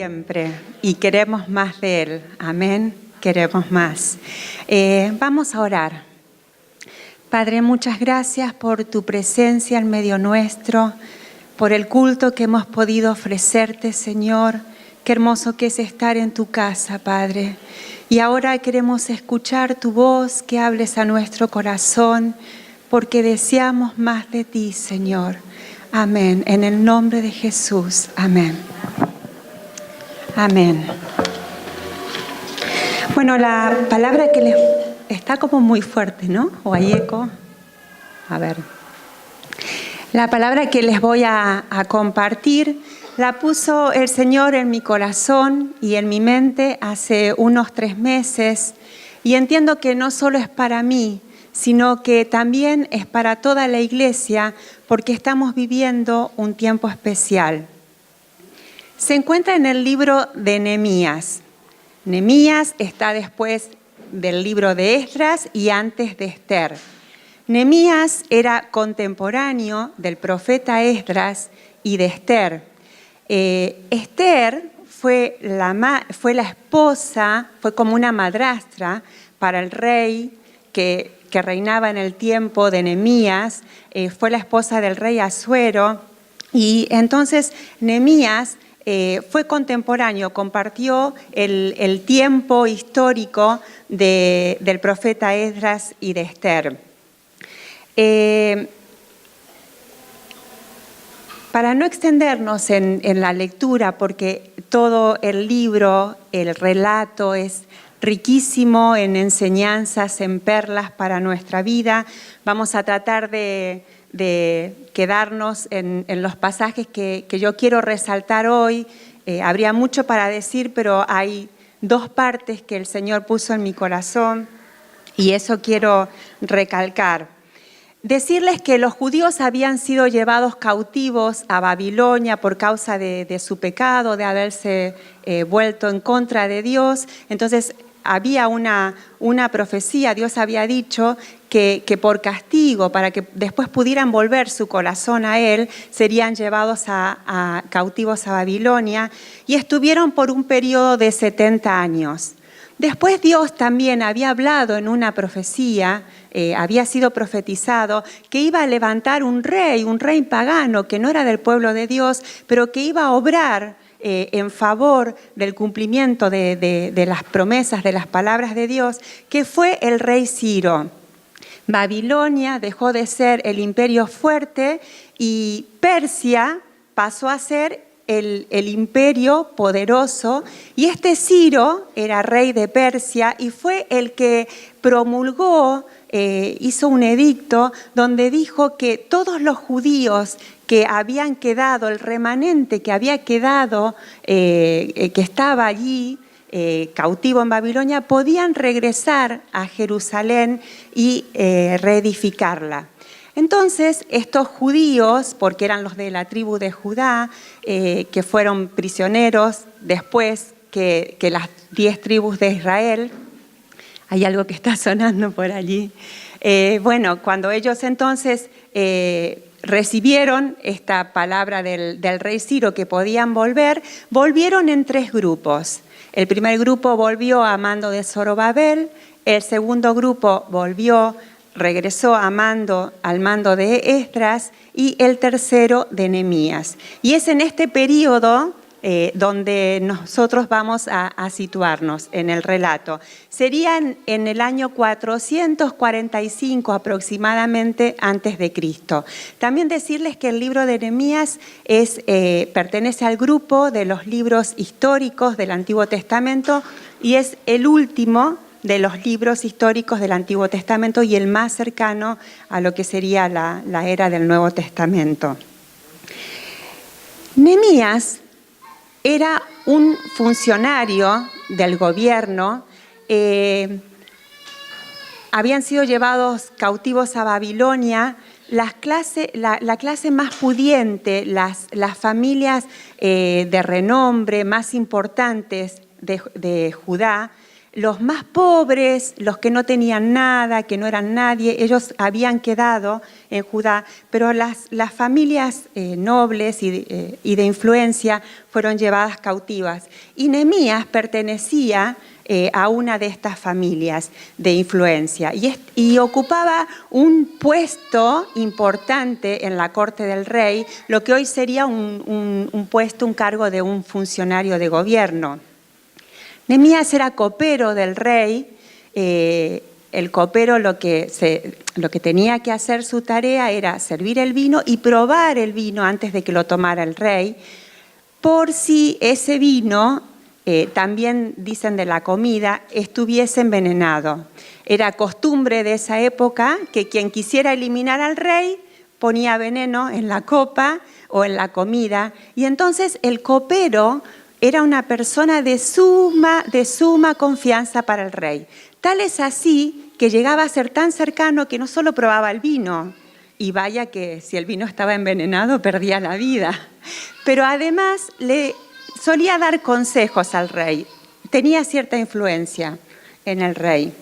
siempre y queremos más de Él. Amén, queremos más. Vamos a orar. Padre, muchas gracias por tu presencia en medio nuestro, por el culto que hemos podido ofrecerte, Señor. Qué hermoso que es estar en tu casa, Padre. Y ahora queremos escuchar tu voz, que hables a nuestro corazón, porque deseamos más de ti, Señor. Amén. En el nombre de Jesús. Amén. Amén. Bueno, la palabra que les... Está como muy fuerte, ¿no? ¿O hay eco? A ver. La palabra que les voy a compartir la puso el Señor en mi corazón y en mi mente hace unos 3 meses. Y entiendo que no solo es para mí, sino que también es para toda la iglesia, porque estamos viviendo un tiempo especial. Se encuentra en el libro de Nehemías. Nehemías está después del libro de Esdras y antes de Esther. Nehemías era contemporáneo del profeta Esdras y de Esther. Esther fue la esposa, fue como una madrastra para el rey que reinaba en el tiempo de Nehemías, fue la esposa del rey Asuero, y entonces Nehemías fue contemporáneo, compartió el tiempo histórico del profeta Esdras y de Esther. Para no extendernos en la lectura, porque todo el libro, el relato es riquísimo en enseñanzas, en perlas para nuestra vida, vamos a tratar de quedarnos en los pasajes que yo quiero resaltar hoy. Habría mucho para decir, pero hay 2 partes que el Señor puso en mi corazón y eso quiero recalcar. Decirles que los judíos habían sido llevados cautivos a Babilonia por causa de su pecado, de haberse vuelto en contra de Dios. Entonces había una profecía, Dios había dicho que por castigo, para que después pudieran volver su corazón a Él, serían llevados cautivos a Babilonia, y estuvieron por un periodo de 70 años. Después Dios también había hablado en una profecía, había sido profetizado, que iba a levantar un rey pagano, que no era del pueblo de Dios, pero que iba a obrar en favor del cumplimiento de las promesas, de las palabras de Dios, que fue el rey Ciro. Babilonia dejó de ser el imperio fuerte y Persia pasó a ser el imperio poderoso, y este Ciro era rey de Persia y fue el que promulgó, hizo un edicto donde dijo que todos los judíos que habían quedado, el remanente que había quedado, que estaba allí, cautivo en Babilonia, podían regresar a Jerusalén y reedificarla. Entonces, estos judíos, porque eran los de la tribu de Judá, que fueron prisioneros después que las 10 tribus de Israel, hay algo que está sonando por allí. Bueno, cuando ellos entonces recibieron esta palabra del rey Ciro que podían volver, volvieron en 3 grupos. El primer grupo volvió a mando de Zorobabel, el segundo grupo regresó al mando de Esdras, y el tercero de Nehemías. Y es en este periodo donde nosotros vamos a situarnos en el relato. Serían en el año 445 aproximadamente antes de Cristo. También decirles que el libro de Nehemías pertenece al grupo de los libros históricos del Antiguo Testamento y es el último de los libros históricos del Antiguo Testamento y el más cercano a lo que sería la era del Nuevo Testamento. Nehemías era un funcionario del gobierno, habían sido llevados cautivos a Babilonia, la clase más pudiente, las familias de renombre más importantes de Judá, los más pobres, los que no tenían nada, que no eran nadie, ellos habían quedado en Judá, pero las familias nobles y de influencia fueron llevadas cautivas. Y Nehemías pertenecía a una de estas familias de influencia y ocupaba un puesto importante en la corte del rey, lo que hoy sería un puesto, un cargo de un funcionario de gobierno. Nehemías era copero del rey. El copero lo que tenía que hacer su tarea era servir el vino y probar el vino antes de que lo tomara el rey, por si ese vino, también dicen de la comida, estuviese envenenado. Era costumbre de esa época que quien quisiera eliminar al rey ponía veneno en la copa o en la comida, y entonces el copero era una persona de suma confianza para el rey. Tal es así que llegaba a ser tan cercano que no solo probaba el vino, y vaya que si el vino estaba envenenado perdía la vida, pero además le solía dar consejos al rey. Tenía cierta influencia en el rey.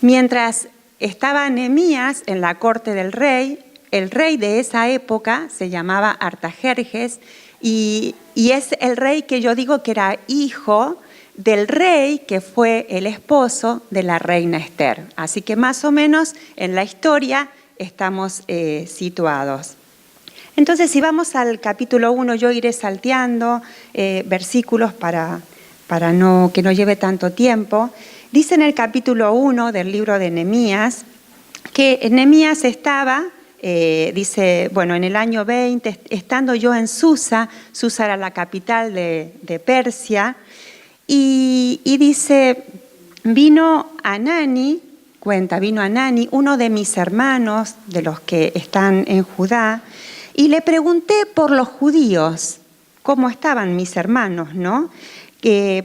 Mientras estaba Nehemías en la corte del rey, el rey de esa época se llamaba Artajerjes, y es el rey que yo digo que era hijo del rey que fue el esposo de la reina Esther. Así que más o menos en la historia estamos situados. Entonces, si vamos al capítulo 1, yo iré salteando versículos para que no lleve tanto tiempo. Dice en el capítulo 1 del libro de Nehemías que Nehemías estaba... dice, bueno, en el año 20, estando yo en Susa era la capital de Persia, y dice, vino Hanani, uno de mis hermanos, de los que están en Judá, y le pregunté por los judíos, cómo estaban mis hermanos, ¿no?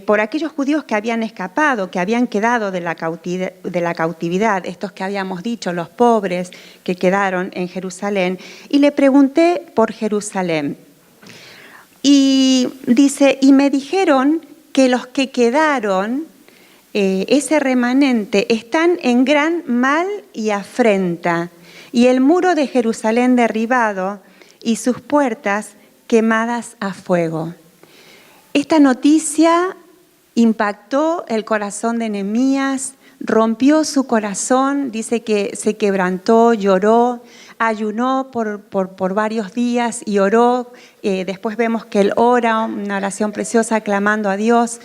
Por aquellos judíos que habían escapado, que habían quedado de la cautividad, estos que habíamos dicho, los pobres que quedaron en Jerusalén, y le pregunté por Jerusalén. Y dice, y me dijeron que los que quedaron, ese remanente, están en gran mal y afrenta, y el muro de Jerusalén derribado y sus puertas quemadas a fuego. Esta noticia impactó el corazón de Nehemías, rompió su corazón, dice que se quebrantó, lloró, ayunó por varios días y oró. Después vemos que él ora, una oración preciosa clamando a Dios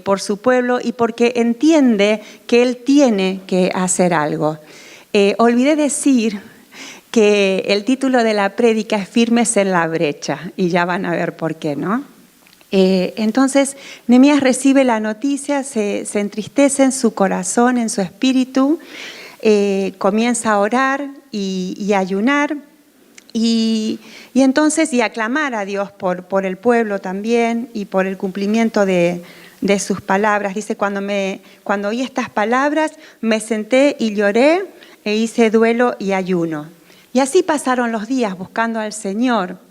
por su pueblo y porque entiende que él tiene que hacer algo. Olvidé decir que el título de la prédica es Firmes en la brecha, y ya van a ver por qué, ¿no? Entonces Nehemías recibe la noticia, se entristece en su corazón, en su espíritu, comienza a orar y a ayunar y entonces y a clamar a Dios por el pueblo también y por el cumplimiento de sus palabras. Dice, cuando oí estas palabras me senté y lloré e hice duelo y ayuno. Y así pasaron los días buscando al Señor.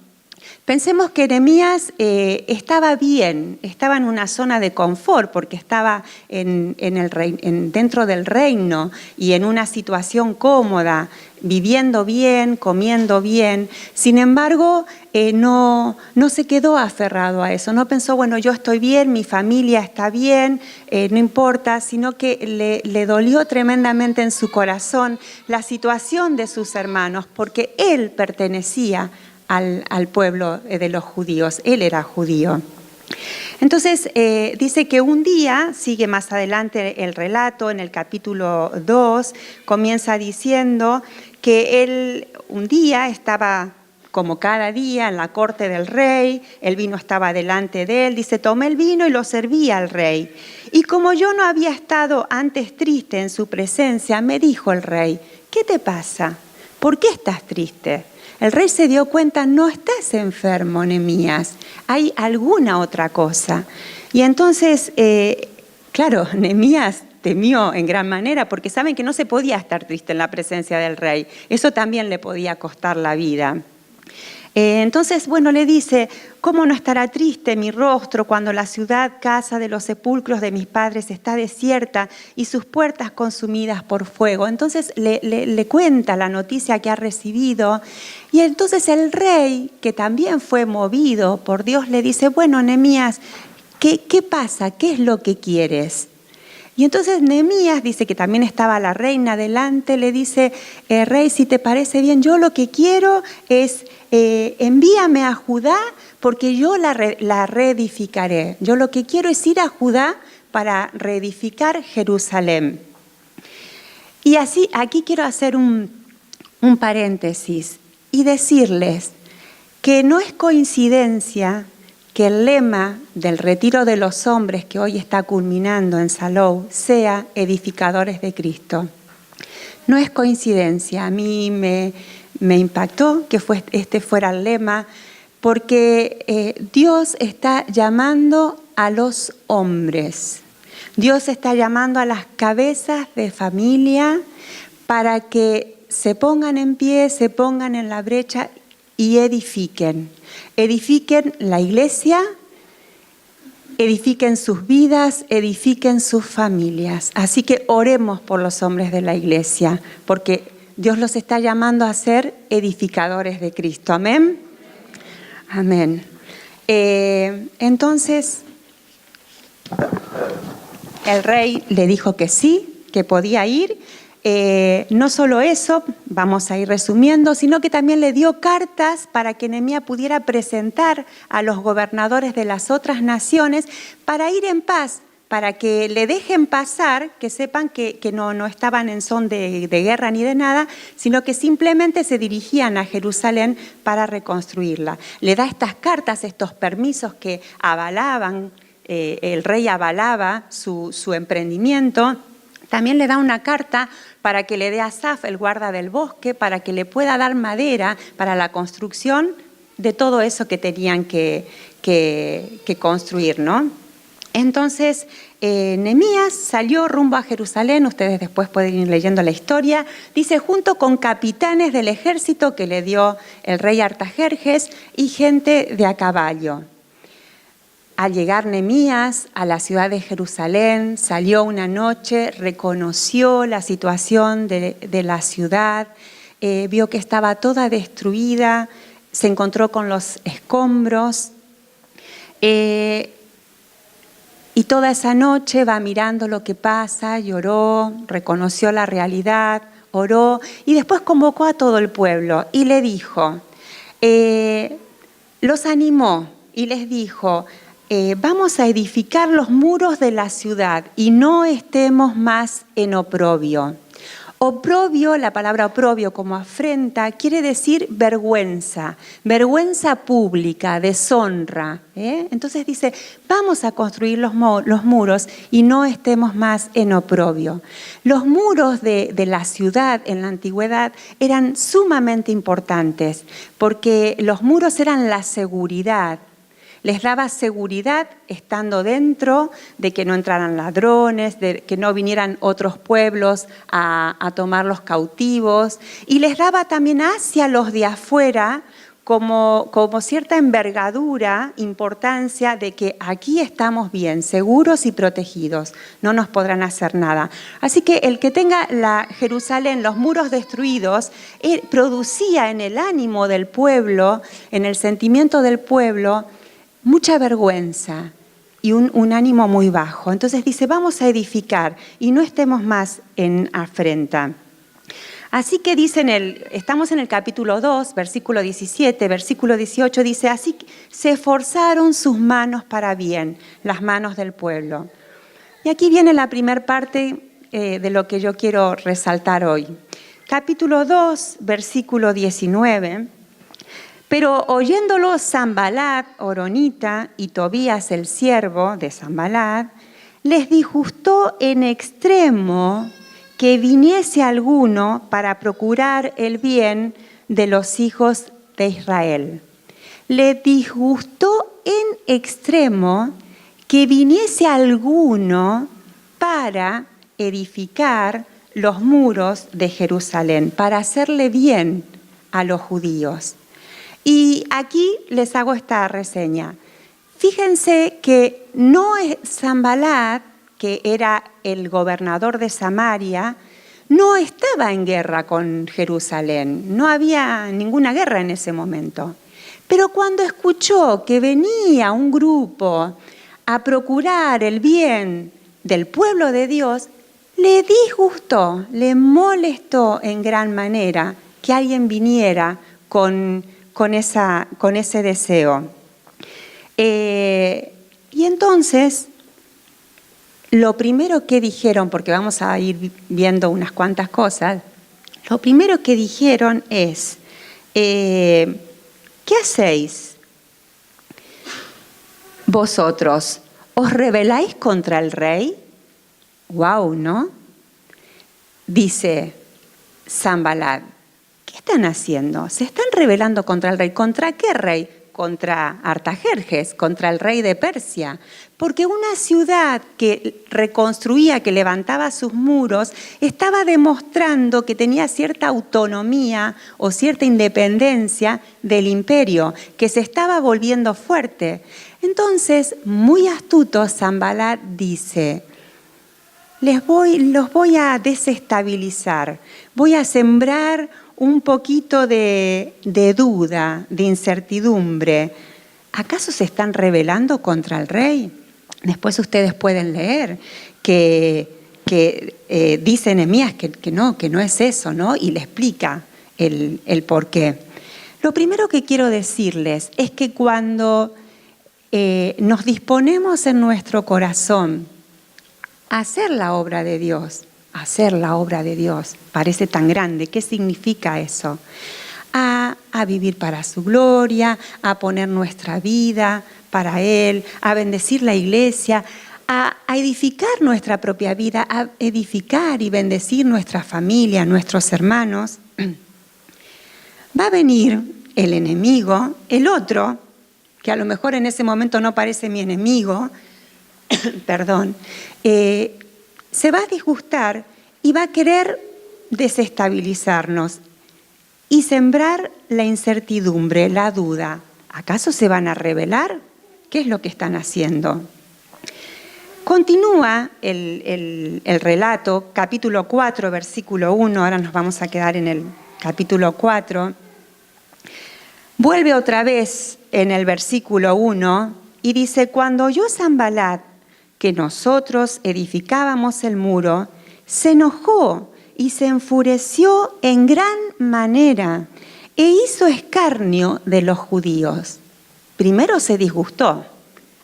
Pensemos que Nehemías estaba bien, estaba en una zona de confort porque estaba dentro del reino y en una situación cómoda, viviendo bien, comiendo bien. Sin embargo, no se quedó aferrado a eso, no pensó, bueno, yo estoy bien, mi familia está bien, no importa, sino que le dolió tremendamente en su corazón la situación de sus hermanos porque él pertenecía al pueblo de los judíos, él era judío. Entonces dice que un día, sigue más adelante el relato, en el capítulo 2, comienza diciendo que él un día estaba como cada día en la corte del rey, el vino estaba delante de él, dice, tomé el vino y lo serví al rey. Y como yo no había estado antes triste en su presencia, me dijo el rey, ¿qué te pasa? ¿Por qué estás triste? El rey se dio cuenta, no estás enfermo, Nehemías, hay alguna otra cosa. Y entonces, claro, Nehemías temió en gran manera porque saben que no se podía estar triste en la presencia del rey. Eso también le podía costar la vida. Entonces, bueno, le dice, ¿cómo no estará triste mi rostro cuando la ciudad, casa de los sepulcros de mis padres, está desierta y sus puertas consumidas por fuego? Entonces le cuenta la noticia que ha recibido, y entonces el rey, que también fue movido por Dios, le dice, bueno, Nehemías, ¿qué pasa? ¿Qué es lo que quieres? Y entonces Nehemías, dice que también estaba la reina delante, le dice, rey, si te parece bien, yo lo que quiero es, envíame a Judá porque yo la reedificaré. Yo lo que quiero es ir a Judá para reedificar Jerusalén. Y así, aquí quiero hacer un paréntesis y decirles que no es coincidencia que el lema del retiro de los hombres que hoy está culminando en Salou sea edificadores de Cristo. No es coincidencia, a mí me impactó que este fuera el lema, porque Dios está llamando a los hombres. Dios está llamando a las cabezas de familia para que se pongan en pie, se pongan en la brecha y edifiquen. Edifiquen la iglesia, edifiquen sus vidas, edifiquen sus familias. Así que oremos por los hombres de la iglesia, porque Dios los está llamando a ser edificadores de Cristo. Amén. Amén. Entonces, el rey le dijo que sí, que podía ir. No solo eso, vamos a ir resumiendo, sino que también le dio cartas para que Nehemías pudiera presentar a los gobernadores de las otras naciones para ir en paz, para que le dejen pasar, que sepan que no estaban en son de guerra ni de nada, sino que simplemente se dirigían a Jerusalén para reconstruirla. Le da estas cartas, estos permisos que avalaban, el rey avalaba su emprendimiento. También le da una carta para que le dé a Asaf, el guarda del bosque, para que le pueda dar madera para la construcción de todo eso que tenían que construir, ¿no? Entonces, Nehemías salió rumbo a Jerusalén, ustedes después pueden ir leyendo la historia, dice, junto con capitanes del ejército que le dio el rey Artajerjes y gente de a caballo. Al llegar Nehemías a la ciudad de Jerusalén, salió una noche, reconoció la situación de la ciudad, vio que estaba toda destruida, se encontró con los escombros, y toda esa noche va mirando lo que pasa, lloró, reconoció la realidad, oró y después convocó a todo el pueblo y le dijo, los animó y les dijo, vamos a edificar los muros de la ciudad y no estemos más en oprobio. Oprobio, la palabra oprobio como afrenta, quiere decir vergüenza, vergüenza pública, deshonra. Entonces dice, vamos a construir los muros y no estemos más en oprobio. Los muros de la ciudad en la antigüedad eran sumamente importantes porque los muros eran la seguridad. Les daba seguridad estando dentro, de que no entraran ladrones, de que no vinieran otros pueblos a tomarlos cautivos. Y les daba también hacia los de afuera como cierta envergadura, importancia de que aquí estamos bien, seguros y protegidos. No nos podrán hacer nada. Así que el que tenga la Jerusalén, los muros destruidos, producía en el ánimo del pueblo, en el sentimiento del pueblo, mucha vergüenza y un ánimo muy bajo. Entonces dice, vamos a edificar y no estemos más en afrenta. Así que estamos en el capítulo 2, versículo 17, versículo 18, dice, así se esforzaron sus manos para bien, las manos del pueblo. Y aquí viene la primera parte de lo que yo quiero resaltar hoy. Capítulo 2, versículo 19. Pero oyéndolo Sanbalat, horonita, y Tobías, el siervo de Sanbalat, les disgustó en extremo que viniese alguno para procurar el bien de los hijos de Israel. Le disgustó en extremo que viniese alguno para edificar los muros de Jerusalén, para hacerle bien a los judíos. Y aquí les hago esta reseña. Fíjense que no es Sanbalat, que era el gobernador de Samaria, no estaba en guerra con Jerusalén, no había ninguna guerra en ese momento. Pero cuando escuchó que venía un grupo a procurar el bien del pueblo de Dios, le disgustó, le molestó en gran manera que alguien viniera con ese deseo. Y entonces, lo primero que dijeron, porque vamos a ir viendo unas cuantas cosas, lo primero que dijeron es, ¿qué hacéis vosotros? ¿Os rebeláis contra el rey? ¡Wow!, ¿no? Dice Sanbalat, ¿qué están haciendo? Se están rebelando contra el rey. ¿Contra qué rey? Contra Artajerjes, contra el rey de Persia. Porque una ciudad que reconstruía, que levantaba sus muros, estaba demostrando que tenía cierta autonomía o cierta independencia del imperio, que se estaba volviendo fuerte. Entonces, muy astuto, Sanbalat dice, los voy a desestabilizar, voy a sembrar un poquito de duda, de incertidumbre. ¿Acaso se están rebelando contra el rey? Después ustedes pueden leer que dice Nehemías que no es eso, ¿no? Y le explica el por qué. Lo primero que quiero decirles es que cuando nos disponemos en nuestro corazón a hacer la obra de Dios, parece tan grande. ¿Qué significa eso? A vivir para su gloria, a poner nuestra vida para Él, a bendecir la iglesia, a edificar nuestra propia vida, a edificar y bendecir nuestra familia, nuestros hermanos. Va a venir el enemigo, el otro, que a lo mejor en ese momento no parece mi enemigo, perdón, se va a disgustar y va a querer desestabilizarnos y sembrar la incertidumbre, la duda. ¿Acaso se van a rebelar? ¿Qué es lo que están haciendo? Continúa el relato, capítulo 4, versículo 1, ahora nos vamos a quedar en el capítulo 4. Vuelve otra vez en el versículo 1 y dice, cuando oyó Sanbalat que nosotros edificábamos el muro, se enojó y se enfureció en gran manera e hizo escarnio de los judíos. Primero se disgustó,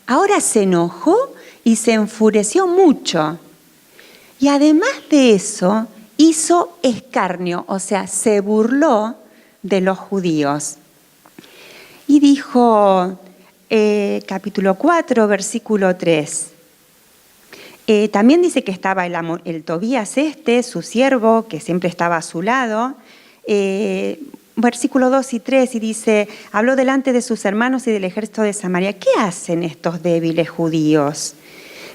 ahora se enojó y se enfureció mucho. Y además de eso, hizo escarnio, o sea, se burló de los judíos. Y dijo, capítulo 4, versículo 3, también dice que estaba el Tobías su siervo, que siempre estaba a su lado. Versículo 2 y 3, y dice, habló delante de sus hermanos y del ejército de Samaria. ¿Qué hacen estos débiles judíos?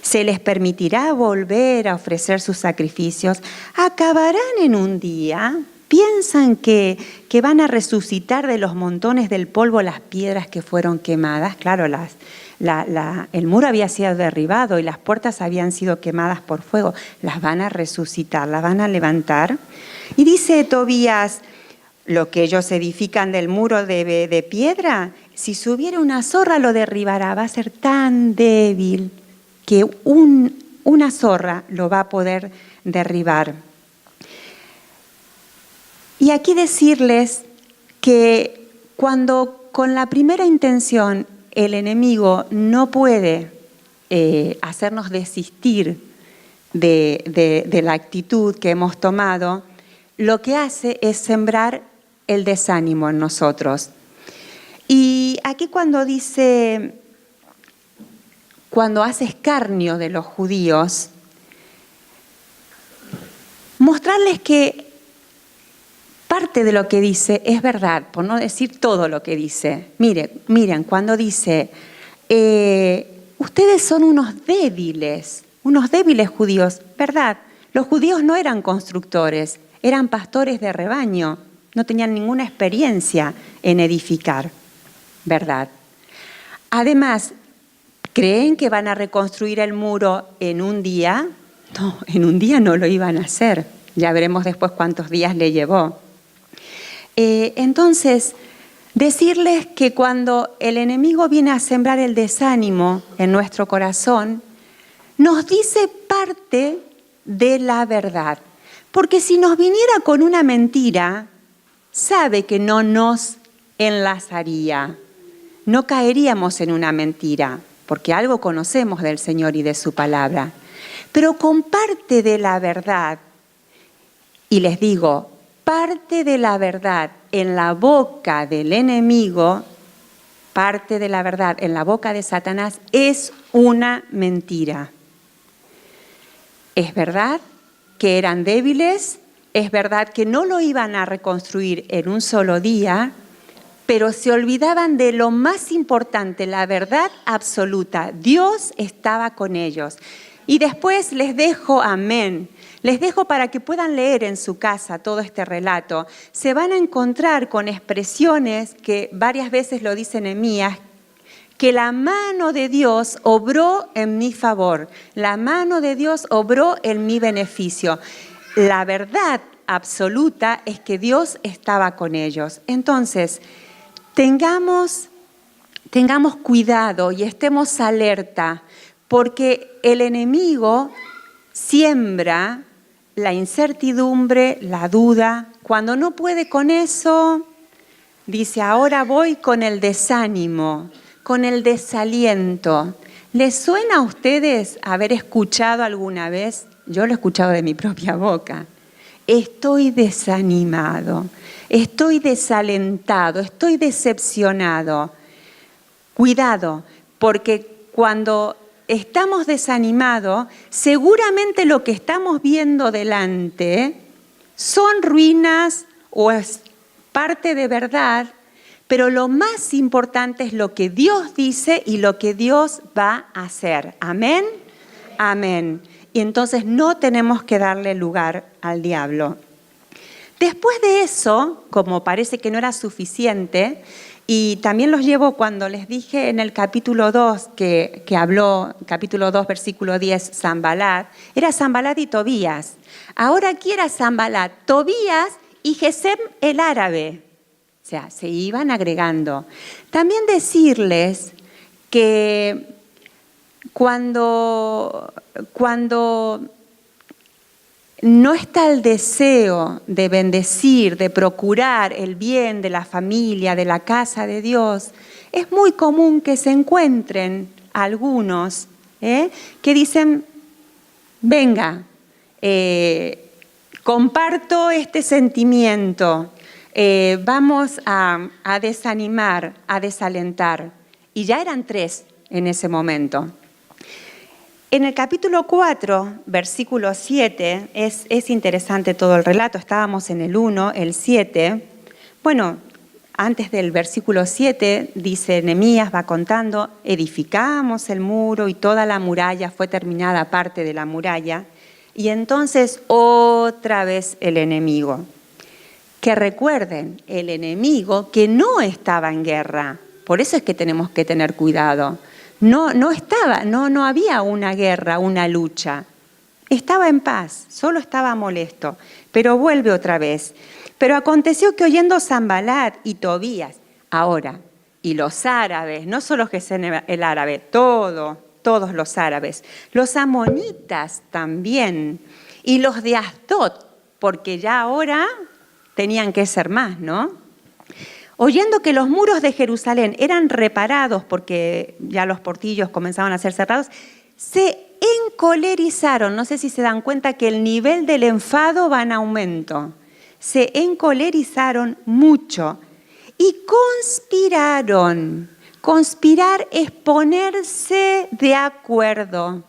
¿Se les permitirá volver a ofrecer sus sacrificios? ¿Acabarán en un día? ¿Piensan que van a resucitar de los montones del polvo las piedras que fueron quemadas? Claro, el muro había sido derribado y las puertas habían sido quemadas por fuego. Las van a resucitar, las van a levantar. Y dice Tobías, lo que ellos edifican del muro de piedra, si subiera una zorra lo derribará, va a ser tan débil que una zorra lo va a poder derribar. Y aquí decirles que cuando con la primera intención el enemigo no puede hacernos desistir de la actitud que hemos tomado, lo que hace es sembrar el desánimo en nosotros. Y aquí cuando dice, cuando hace escarnio de los judíos, mostrarles que parte de lo que dice es verdad, por no decir todo lo que dice. Miren, cuando dice, ustedes son unos débiles judíos, ¿verdad? Los judíos no eran constructores, eran pastores de rebaño. no tenían ninguna experiencia en edificar, ¿verdad? Además, ¿creen que van a reconstruir el muro en un día? No, en un día no lo iban a hacer. Ya veremos después cuántos días le llevó. Entonces, decirles que cuando el enemigo viene a sembrar el desánimo en nuestro corazón, nos dice parte de la verdad. Porque si nos viniera con una mentira, sabe que no nos enlazaría. No caeríamos en una mentira, porque algo conocemos del Señor y de su palabra. Pero con parte de la verdad, y les digo, parte de la verdad en la boca del enemigo, parte de la verdad en la boca de Satanás es una mentira. Es verdad que eran débiles, es verdad que no lo iban a reconstruir en un solo día, pero se olvidaban de lo más importante, la verdad absoluta. Dios estaba con ellos. Y después les dejo, amén, les dejo para que puedan leer en su casa todo este relato. Se van a encontrar con expresiones que varias veces lo dice Nehemías, que la mano de Dios obró en mi favor, la mano de Dios obró en mi beneficio. La verdad absoluta es que Dios estaba con ellos. Entonces, tengamos cuidado y estemos alerta, porque el enemigo siembra la incertidumbre, la duda. Cuando no puede con eso, dice, ahora voy con el desánimo, con el desaliento. ¿Les suena a ustedes haber escuchado alguna vez? Yo lo he escuchado de mi propia boca. Estoy desanimado, estoy desalentado, estoy decepcionado. Cuidado, porque cuando estamos desanimados, seguramente lo que estamos viendo delante son ruinas o es parte de verdad, pero lo más importante es lo que Dios dice y lo que Dios va a hacer. ¿Amén? Amén. Y entonces no tenemos que darle lugar al diablo. Después de eso, como parece que no era suficiente, y también los llevo cuando les dije en el capítulo 2, que habló, capítulo 2, versículo 10, Sanbalat, era Sanbalat y Tobías. Ahora aquí era Sanbalat, Tobías y Gesem el árabe. O sea, se iban agregando. También decirles que cuando no está el deseo de bendecir, de procurar el bien de la familia, de la casa de Dios, es muy común que se encuentren algunos que dicen, venga, comparto este sentimiento, vamos a desanimar, a desalentar. Y ya eran 3 en ese momento. En el capítulo 4, versículo 7, es interesante todo el relato. Estábamos en el 1, el 7. Bueno, antes del versículo 7, dice Nehemías, va contando, edificamos el muro y toda la muralla fue terminada, parte de la muralla. Y entonces otra vez el enemigo. Que recuerden, el enemigo que no estaba en guerra. Por eso es que tenemos que tener cuidado. No había una guerra, una lucha. Estaba en paz, solo estaba molesto. Pero vuelve otra vez. Pero aconteció que oyendo Sanbalat y Tobías, ahora, y los árabes, no solo Gesem el árabe, todos los árabes, los amonitas también, y los de Asdod, porque ya ahora tenían que ser más, ¿no? Oyendo que los muros de Jerusalén eran reparados, porque ya los portillos comenzaban a ser cerrados, se encolerizaron. No sé si se dan cuenta que el nivel del enfado va en aumento. Se encolerizaron mucho y conspiraron. Conspirar es ponerse de acuerdo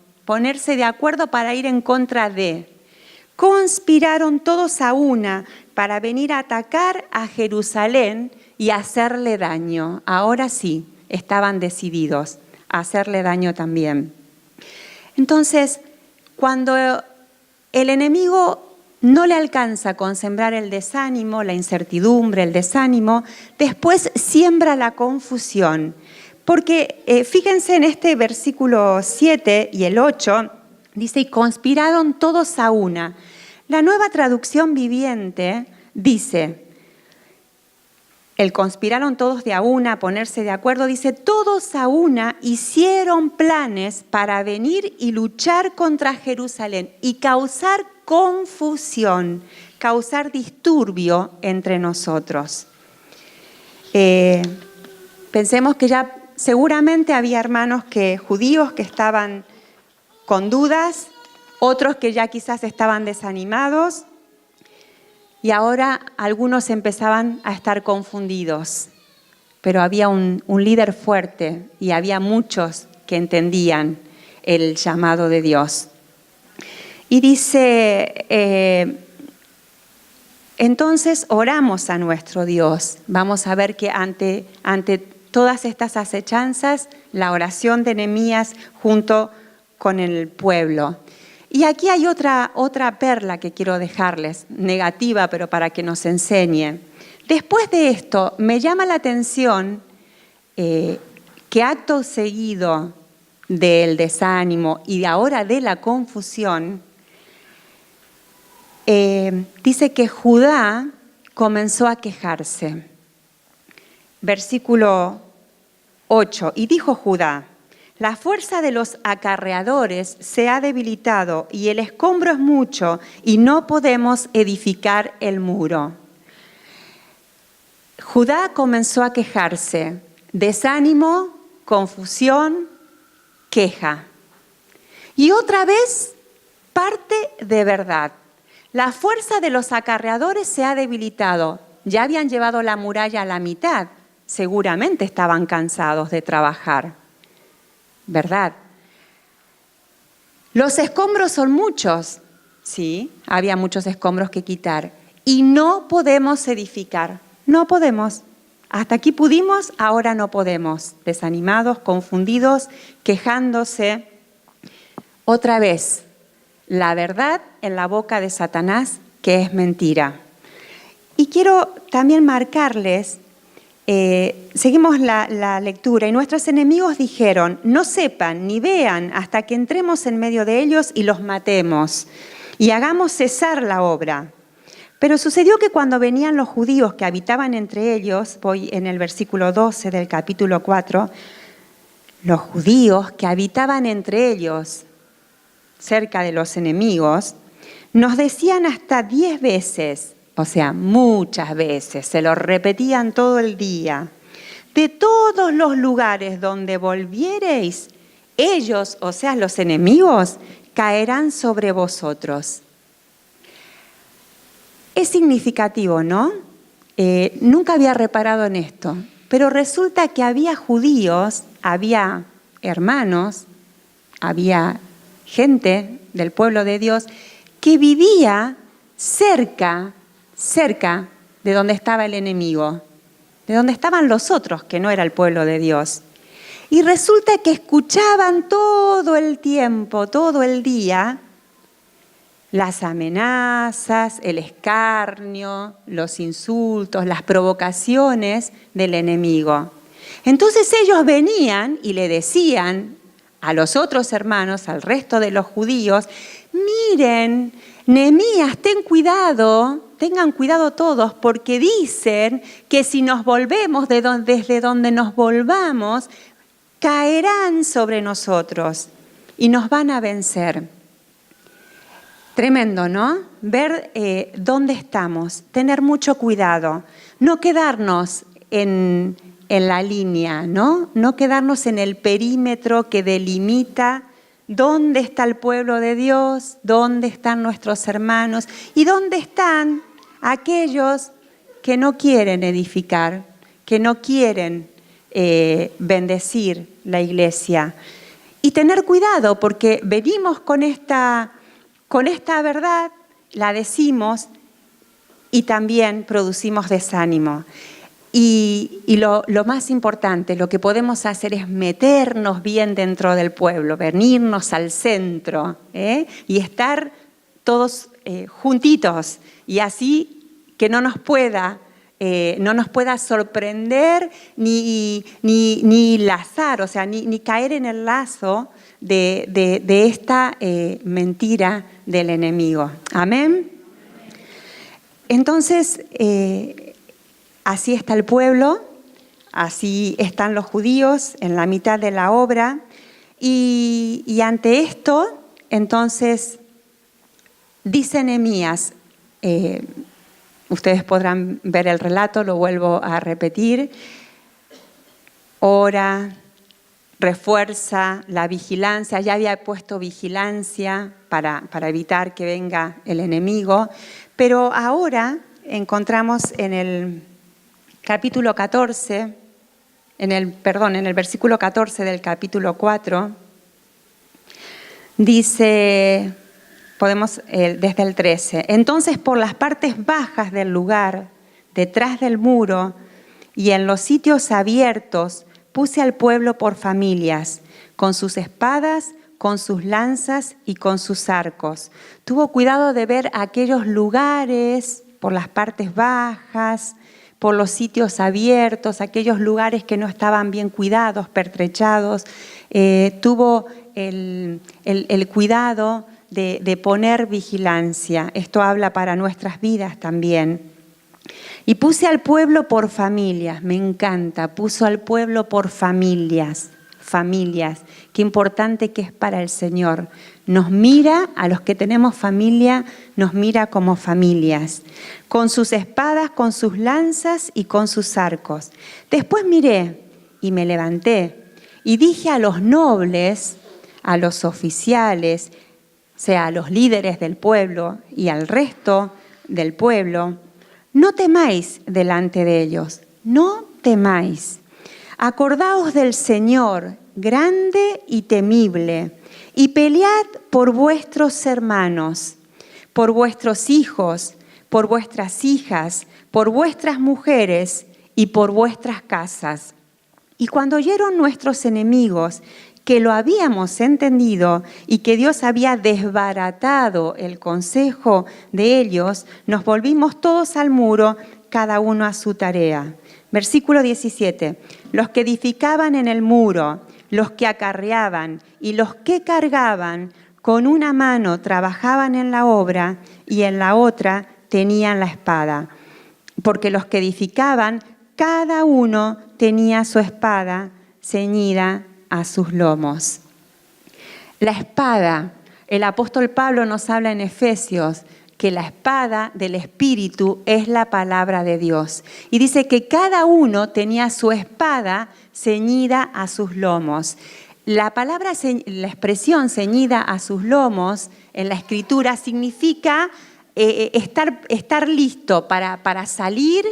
para ir en contra de. Conspiraron todos a una para venir a atacar a Jerusalén y hacerle daño. Ahora sí, estaban decididos a hacerle daño también. Entonces, cuando el enemigo no le alcanza con sembrar el desánimo, la incertidumbre, el desánimo, después siembra la confusión. Porque fíjense en este versículo 7 y el 8, dice, y conspiraron todos a una. La Nueva Traducción Viviente dice, el conspiraron todos de a una, ponerse de acuerdo, dice, todos a una hicieron planes para venir y luchar contra Jerusalén y causar confusión, causar disturbio entre nosotros. Pensemos que ya seguramente había hermanos judíos que estaban con dudas, otros que ya quizás estaban desanimados, y ahora algunos empezaban a estar confundidos. Pero había un líder fuerte y había muchos que entendían el llamado de Dios. Y dice, entonces oramos a nuestro Dios. Vamos a ver que ante todas estas acechanzas, la oración de Nehemías junto con el pueblo. Y aquí hay otra perla que quiero dejarles, negativa, pero para que nos enseñe. Después de esto, me llama la atención que acto seguido del desánimo y ahora de la confusión, dice que Judá comenzó a quejarse. Versículo 8, y dijo Judá, la fuerza de los acarreadores se ha debilitado y el escombro es mucho y no podemos edificar el muro. Judá comenzó a quejarse, desánimo, confusión, queja. Y otra vez, parte de verdad. La fuerza de los acarreadores se ha debilitado. Ya habían llevado la muralla a la mitad. Seguramente estaban cansados de trabajar. ¿Verdad? Los escombros son muchos. Sí, había muchos escombros que quitar. Y no podemos edificar. No podemos. Hasta aquí pudimos, ahora no podemos. Desanimados, confundidos, quejándose. Otra vez, la verdad en la boca de Satanás, que es mentira. Y quiero también marcarles, seguimos la lectura, y nuestros enemigos dijeron, no sepan ni vean hasta que entremos en medio de ellos y los matemos, y hagamos cesar la obra. Pero sucedió que cuando venían los judíos que habitaban entre ellos, voy en el versículo 12 del capítulo 4, los judíos que habitaban entre ellos, cerca de los enemigos, nos decían hasta 10 veces, o sea, muchas veces, se lo repetían todo el día, de todos los lugares donde volviereis, ellos, o sea, los enemigos, caerán sobre vosotros. Es significativo, ¿no? Nunca había reparado en esto, pero resulta que había judíos, había hermanos, había gente del pueblo de Dios que vivía cerca de donde estaba el enemigo, de donde estaban los otros, que no era el pueblo de Dios. Y resulta que escuchaban todo el tiempo, todo el día, las amenazas, el escarnio, los insultos, las provocaciones del enemigo. Entonces ellos venían y le decían a los otros hermanos, al resto de los judíos, miren, Nehemías, tengan cuidado todos, porque dicen que si nos volvemos desde donde nos volvamos, caerán sobre nosotros y nos van a vencer. Tremendo, ¿no? Ver dónde estamos, tener mucho cuidado, no quedarnos en la línea, ¿no? No quedarnos en el perímetro que delimita dónde está el pueblo de Dios, dónde están nuestros hermanos y dónde están aquellos que no quieren edificar, que no quieren bendecir la iglesia. Y tener cuidado porque venimos con esta verdad, la decimos y también producimos desánimo. Y lo más importante, lo que podemos hacer es meternos bien dentro del pueblo, venirnos al centro y estar todos juntitos, y así que no nos pueda sorprender ni lazar, o sea, ni caer en el lazo de esta mentira del enemigo. Amén. Entonces, así está el pueblo, así están los judíos en la mitad de la obra, y ante esto, entonces, dice Nehemías, ustedes podrán ver el relato, lo vuelvo a repetir, ora, refuerza la vigilancia, ya había puesto vigilancia para evitar que venga el enemigo, pero ahora encontramos en el capítulo 14, en el versículo 14 del capítulo 4, dice, podemos desde el 13, entonces por las partes bajas del lugar, detrás del muro y en los sitios abiertos, puse al pueblo por familias, con sus espadas, con sus lanzas y con sus arcos. Tuvo cuidado de ver aquellos lugares por las partes bajas, por los sitios abiertos, aquellos lugares que no estaban bien cuidados, pertrechados. Tuvo el cuidado de poner vigilancia. Esto habla para nuestras vidas también. Y puse al pueblo por familias, me encanta, puso al pueblo por familias. Qué importante que es para el Señor. Nos mira, a los que tenemos familia, nos mira como familias, con sus espadas, con sus lanzas y con sus arcos. Después miré y me levanté y dije a los nobles, a los oficiales, o sea, a los líderes del pueblo y al resto del pueblo, no temáis delante de ellos, no temáis. Acordaos del Señor, grande y temible, y pelead por vuestros hermanos, por vuestros hijos, por vuestras hijas, por vuestras mujeres y por vuestras casas. Y cuando oyeron nuestros enemigos que lo habíamos entendido y que Dios había desbaratado el consejo de ellos, nos volvimos todos al muro, cada uno a su tarea. Versículo 17. Los que edificaban en el muro, los que acarreaban y los que cargaban, con una mano trabajaban en la obra y en la otra tenían la espada. Porque los que edificaban, cada uno tenía su espada ceñida a sus lomos. La espada, el apóstol Pablo nos habla en Efesios que la espada del Espíritu es la palabra de Dios. Y dice que cada uno tenía su espada ceñida a sus lomos. La expresión ceñida a sus lomos en la Escritura significa estar listo para salir,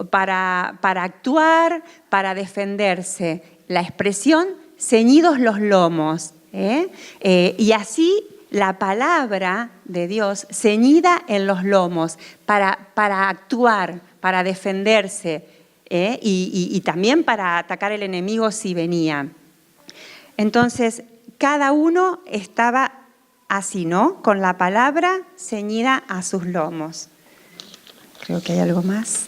para actuar, para defenderse. La expresión ceñidos los lomos. Y así la palabra de Dios ceñida en los lomos para actuar, para defenderse y también para atacar el enemigo si venía. Entonces, cada uno estaba así, ¿no? Con la palabra ceñida a sus lomos. Creo que hay algo más.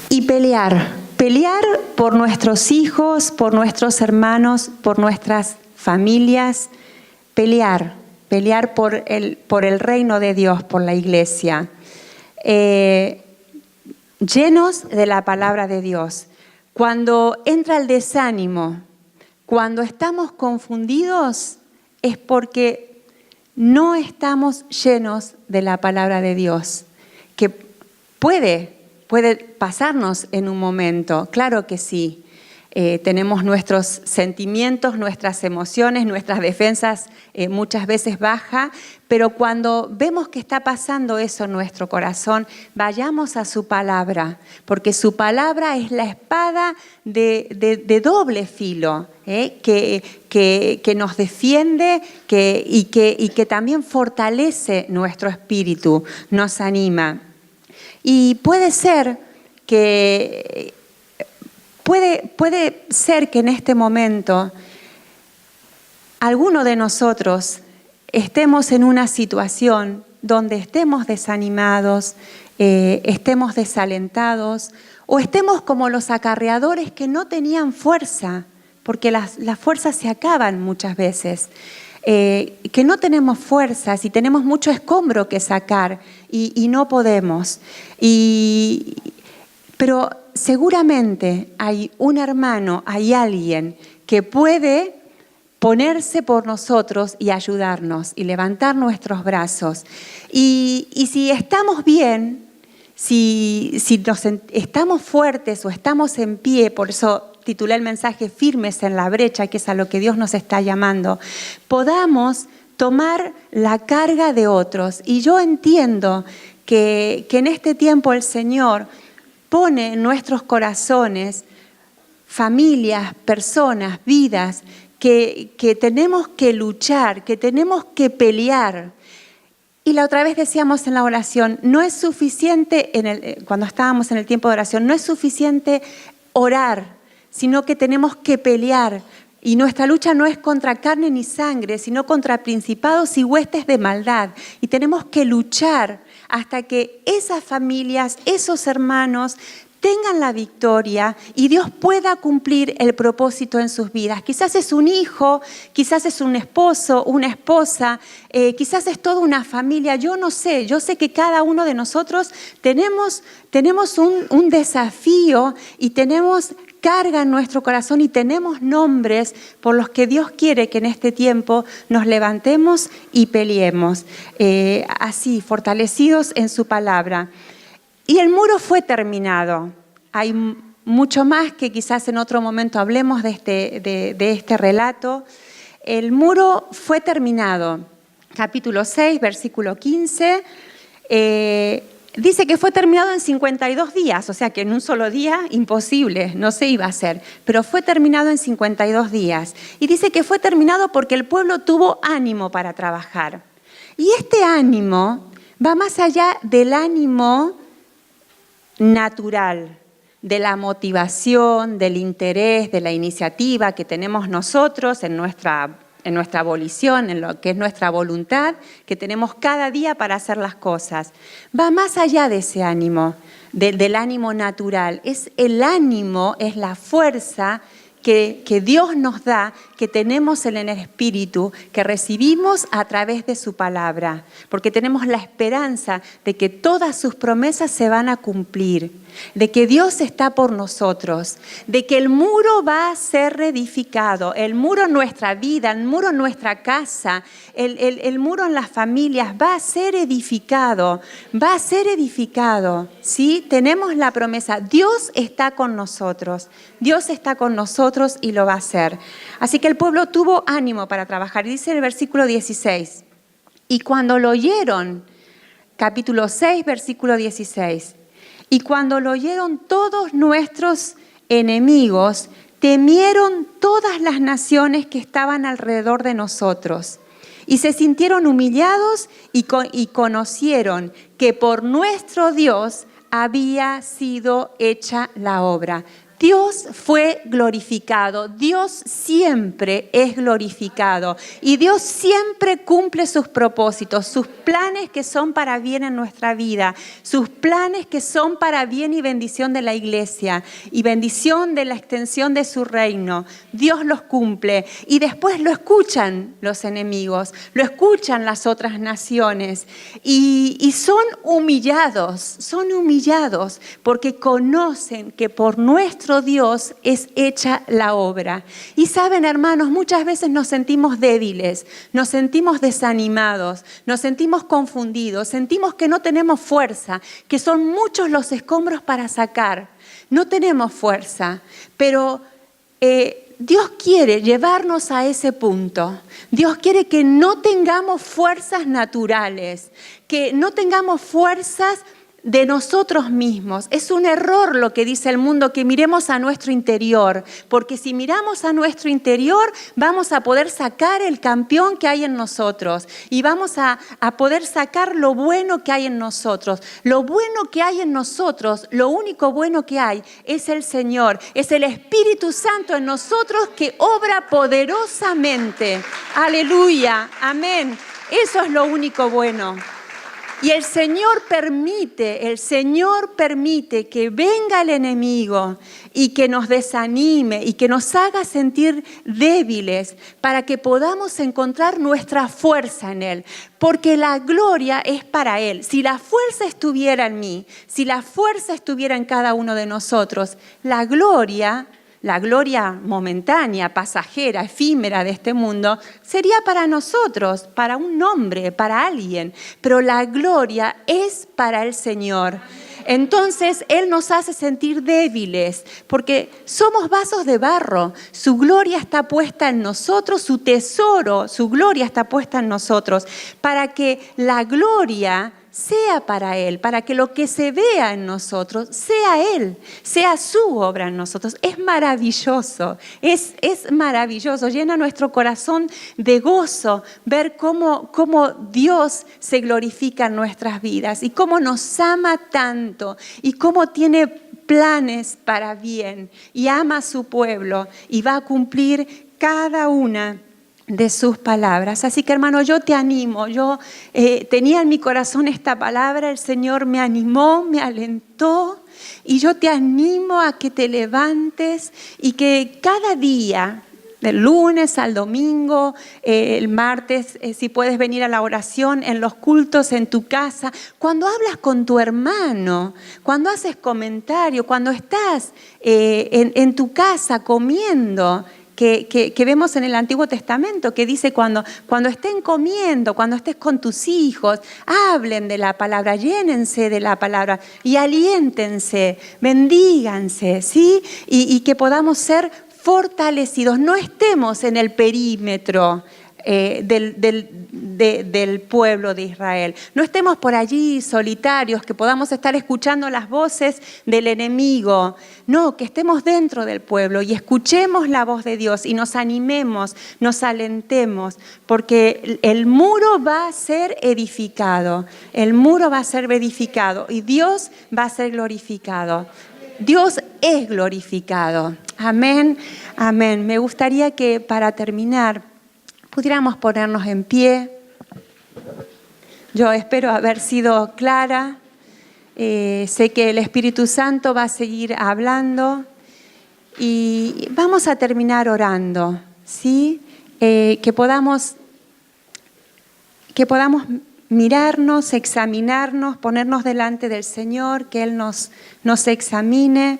Y pelear por nuestros hijos, por nuestros hermanos, por nuestras familias, pelear por el reino de Dios, por la iglesia, llenos de la palabra de Dios. Cuando entra el desánimo, cuando estamos confundidos, es porque no estamos llenos de la palabra de Dios, que puede pasarnos en un momento, claro que sí. Tenemos nuestros sentimientos, nuestras emociones, nuestras defensas muchas veces bajas, pero cuando vemos que está pasando eso en nuestro corazón, vayamos a su palabra, porque su palabra es la espada de doble filo, que nos defiende y que también fortalece nuestro espíritu, nos anima. Y puede ser que puede ser que en este momento alguno de nosotros estemos en una situación donde estemos desanimados, estemos desalentados o estemos como los acarreadores que no tenían fuerza, porque las fuerzas se acaban muchas veces, que no tenemos fuerzas y tenemos mucho escombro que sacar y no podemos. Pero seguramente hay un hermano, hay alguien que puede ponerse por nosotros y ayudarnos y levantar nuestros brazos. Y si estamos bien, si estamos fuertes o estamos en pie, por eso titulé el mensaje Firmes en la brecha, que es a lo que Dios nos está llamando, podamos tomar la carga de otros. Y yo entiendo que en este tiempo el Señor pone en nuestros corazones familias, personas, vidas que tenemos que luchar, que tenemos que pelear. Y la otra vez decíamos en la oración, no es suficiente, cuando estábamos en el tiempo de oración, no es suficiente orar, sino que tenemos que pelear. Y nuestra lucha no es contra carne ni sangre, sino contra principados y huestes de maldad. Y tenemos que luchar hasta que esas familias, esos hermanos, tengan la victoria y Dios pueda cumplir el propósito en sus vidas. Quizás es un hijo, quizás es un esposo, una esposa, quizás es toda una familia, yo no sé. Yo sé que cada uno de nosotros tenemos un desafío y tenemos carga en nuestro corazón y tenemos nombres por los que Dios quiere que en este tiempo nos levantemos y peleemos, así, fortalecidos en su palabra. Y el muro fue terminado. Hay mucho más que quizás en otro momento hablemos de este relato. El muro fue terminado. Capítulo 6, versículo 15. Dice que fue terminado en 52 días, o sea que en un solo día, imposible, no se iba a hacer. Pero fue terminado en 52 días. Y dice que fue terminado porque el pueblo tuvo ánimo para trabajar. Y este ánimo va más allá del ánimo natural, de la motivación, del interés, de la iniciativa que tenemos nosotros en nuestra volición, en lo que es nuestra voluntad, que tenemos cada día para hacer las cosas. Va más allá de ese ánimo, del ánimo natural. Es el ánimo, es la fuerza que Dios nos da, que tenemos en el Espíritu, que recibimos a través de su palabra, porque tenemos la esperanza de que todas sus promesas se van a cumplir, de que Dios está por nosotros, de que el muro va a ser reedificado, el muro en nuestra vida, el muro en nuestra casa, el muro en las familias va a ser edificado, ¿sí? Tenemos la promesa, Dios está con nosotros y lo va a hacer. Así que el pueblo tuvo ánimo para trabajar. Dice el versículo 16, y cuando lo oyeron, capítulo 6, versículo 16, y cuando lo oyeron todos nuestros enemigos, temieron todas las naciones que estaban alrededor de nosotros y se sintieron humillados y conocieron que por nuestro Dios había sido hecha la obra. Dios fue glorificado, Dios siempre es glorificado y Dios siempre cumple sus propósitos, sus planes que son para bien en nuestra vida, sus planes que son para bien y bendición de la iglesia y bendición de la extensión de su reino. Dios los cumple y después lo escuchan los enemigos, lo escuchan las otras naciones y son humillados porque conocen que por nuestro Dios es hecha la obra. Y saben, hermanos, muchas veces nos sentimos débiles, nos sentimos desanimados, nos sentimos confundidos, sentimos que no tenemos fuerza, que son muchos los escombros para sacar. No tenemos fuerza, pero Dios quiere llevarnos a ese punto. Dios quiere que no tengamos fuerzas naturales, que no tengamos fuerzas de nosotros mismos. Es un error lo que dice el mundo, que miremos a nuestro interior, porque si miramos a nuestro interior vamos a poder sacar el campeón que hay en nosotros y vamos a poder sacar lo bueno que hay en nosotros. Lo bueno que hay en nosotros, lo único bueno que hay es el Señor, es el Espíritu Santo en nosotros que obra poderosamente. Aleluya, amén. Eso es lo único bueno. Y el Señor permite que venga el enemigo y que nos desanime y que nos haga sentir débiles para que podamos encontrar nuestra fuerza en Él. Porque la gloria es para Él. Si la fuerza estuviera en mí, si la fuerza estuviera en cada uno de nosotros, la gloria momentánea, pasajera, efímera de este mundo, sería para nosotros, para un hombre, para alguien. Pero la gloria es para el Señor. Entonces Él nos hace sentir débiles, porque somos vasos de barro. Su gloria está puesta en nosotros, su tesoro, su gloria está puesta en nosotros, para que la gloria sea para Él, para que lo que se vea en nosotros sea Él, sea su obra en nosotros. Es maravilloso, es maravilloso, llena nuestro corazón de gozo ver cómo Dios se glorifica en nuestras vidas y cómo nos ama tanto y cómo tiene planes para bien y ama a su pueblo y va a cumplir cada una de sus palabras. Así que, hermano, yo te animo. Yo tenía en mi corazón esta palabra, el Señor me animó, me alentó, y yo te animo a que te levantes y que cada día, del lunes al domingo, el martes, si puedes venir a la oración, en los cultos, en tu casa, cuando hablas con tu hermano, cuando haces comentario, cuando estás en tu casa comiendo, que vemos en el Antiguo Testamento, que dice cuando estén comiendo, cuando estés con tus hijos, hablen de la palabra, llénense de la palabra y aliéntense, bendíganse, ¿sí? Y que podamos ser fortalecidos, no estemos en el perímetro del pueblo de Israel. No estemos por allí solitarios, que podamos estar escuchando las voces del enemigo. No, que estemos dentro del pueblo y escuchemos la voz de Dios y nos animemos, nos alentemos, porque el muro va a ser edificado. El muro va a ser edificado y Dios va a ser glorificado. Dios es glorificado. Amén, amén. Me gustaría que para terminar pudiéramos ponernos en pie. Yo espero haber sido clara. Sé que el Espíritu Santo va a seguir hablando y vamos a terminar orando, ¿sí? Que podamos mirarnos, examinarnos, ponernos delante del Señor, que Él nos examine.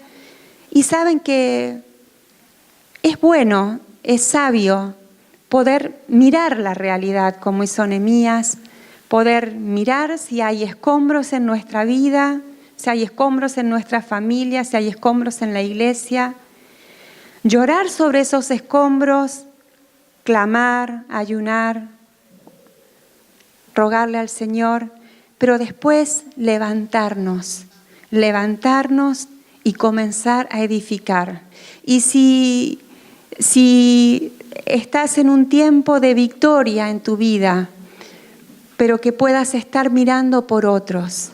Y saben que es bueno, es sabio poder mirar la realidad como hizo Nehemías, poder mirar si hay escombros en nuestra vida, si hay escombros en nuestra familia, si hay escombros en la iglesia, llorar sobre esos escombros, clamar, ayunar, rogarle al Señor, pero después levantarnos y comenzar a edificar. Y si estás en un tiempo de victoria en tu vida, pero que puedas estar mirando por otros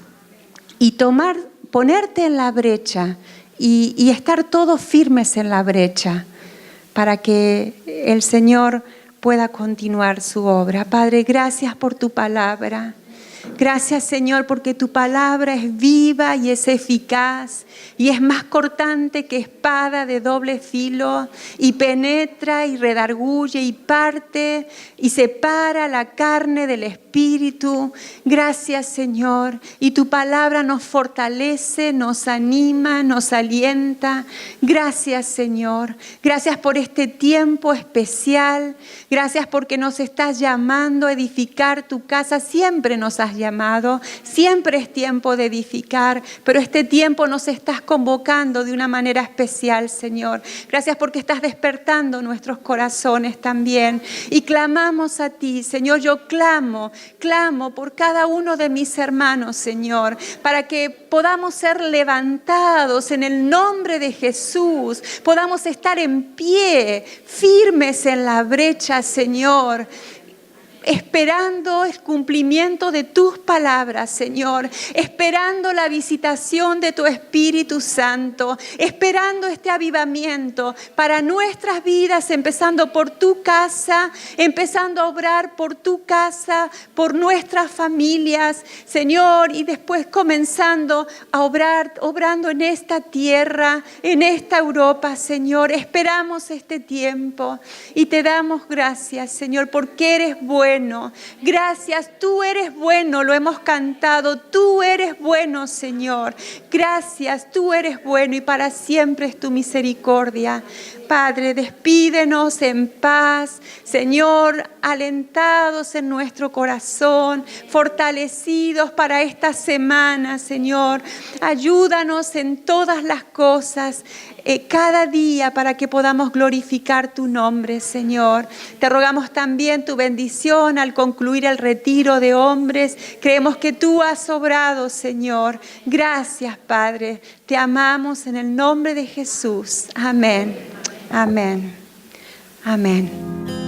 y ponerte en la brecha y estar todos firmes en la brecha para que el Señor pueda continuar su obra. Padre, gracias por tu palabra. Gracias, Señor, porque tu palabra es viva y es eficaz y es más cortante que espada de doble filo y penetra y redarguye y parte y separa la carne del espíritu. Gracias, Señor, y tu palabra nos fortalece, nos anima, nos alienta. Gracias, Señor. Gracias por este tiempo especial. Gracias porque nos estás llamando a edificar tu casa. Siempre nos has has llamado. Siempre es tiempo de edificar, pero este tiempo nos estás convocando de una manera especial, Señor. Gracias porque estás despertando nuestros corazones también. Y clamamos a ti, Señor. Yo clamo por cada uno de mis hermanos, Señor, para que podamos ser levantados en el nombre de Jesús. Podamos estar en pie, firmes en la brecha, Señor, esperando el cumplimiento de tus palabras, Señor, esperando la visitación de tu Espíritu Santo, esperando este avivamiento para nuestras vidas, empezando por tu casa, empezando a obrar por tu casa, por nuestras familias, Señor, y después comenzando a obrar, obrando en esta tierra, en esta Europa, Señor. Esperamos este tiempo y te damos gracias, Señor, porque eres bueno. Gracias, tú eres bueno, lo hemos cantado, tú eres bueno, Señor. Gracias, tú eres bueno y para siempre es tu misericordia. Padre, despídenos en paz, Señor, alentados en nuestro corazón, fortalecidos para esta semana, Señor. Ayúdanos en todas las cosas, cada día, para que podamos glorificar tu nombre, Señor. Te rogamos también tu bendición al concluir el retiro de hombres. Creemos que tú has obrado, Señor. Gracias, Padre. Te amamos en el nombre de Jesús. Amén. Amén. Amén.